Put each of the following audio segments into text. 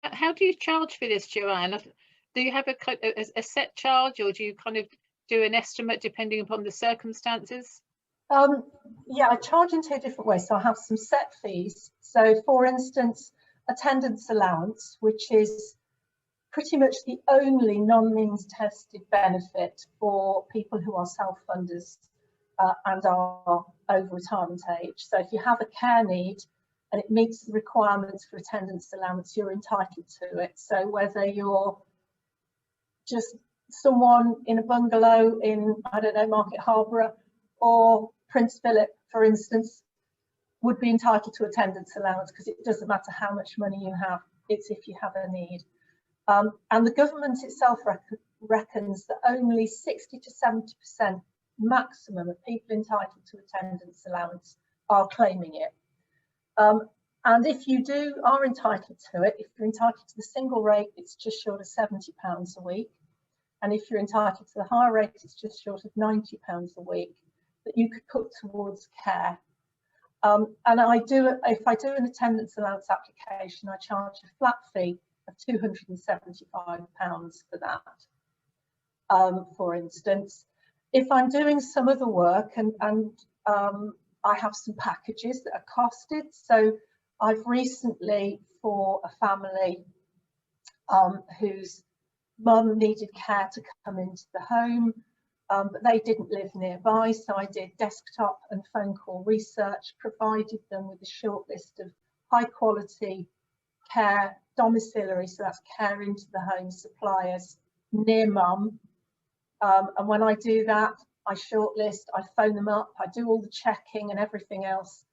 How do you charge for this, Joanne? Do you have a set charge, or do you kind of do an estimate depending upon the circumstances? Yeah, I charge in two different ways. So I have some set fees. So for instance, attendance allowance, which is pretty much the only non-means tested benefit for people who are self-funders and are over retirement age. So if you have a care need and it meets the requirements for attendance allowance, you're entitled to it. So whether you're just someone in a bungalow in, I don't know, Market Harborough or Prince Philip, for instance, would be entitled to attendance allowance, because it doesn't matter how much money you have, it's if you have a need. And the government itself reckons that only 60 to 70% maximum of people entitled to attendance allowance are claiming it. And if you are entitled to it, if you're entitled to the single rate, it's just short of £70 a week. And if you're entitled to the higher rate, it's just short of £90 a week that you could put towards care. And if I do an attendance allowance application, I charge a flat fee of £275 for that. For instance, if I'm doing some other work and I have some packages that are costed. So I've recently, for a family whose mum needed care to come into the home, but they didn't live nearby, so I did desktop and phone call research, provided them with a short list of high quality care domiciliary, so that's care into the home suppliers near mum. And when I do that, I shortlist, I phone them up, I do all the checking and everything else.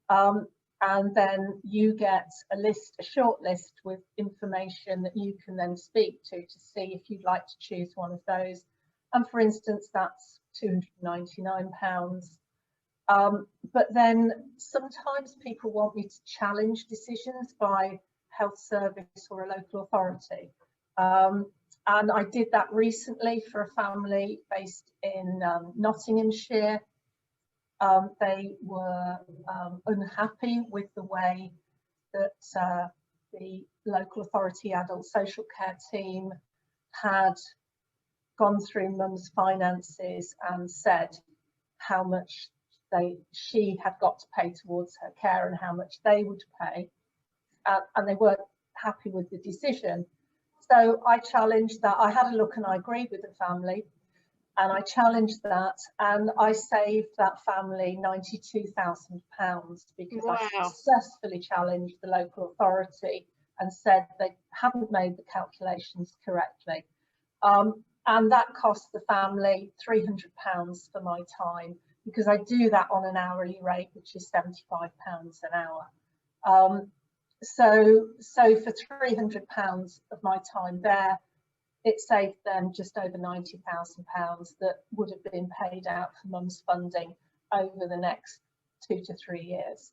And then you get a short list with information that you can then speak to see if you'd like to choose one of those. And for instance, that's £299. But then sometimes people want me to challenge decisions by health service or a local authority. And I did that recently for a family based in Nottinghamshire. They were unhappy with the way that the local authority adult social care team had gone through mum's finances and said how much she had got to pay towards her care and how much they would pay, and they weren't happy with the decision. So I challenged that. I had a look and I agreed with the family, and I challenged that, and I saved that family £92,000 because Wow. I successfully challenged the local authority and said they haven't made the calculations correctly. And that cost the family £300 for my time, because I do that on an hourly rate, which is £75 an hour. So for £300 of my time there, it saved them just over £90,000 that would have been paid out for mum's funding over the next 2 to 3 years.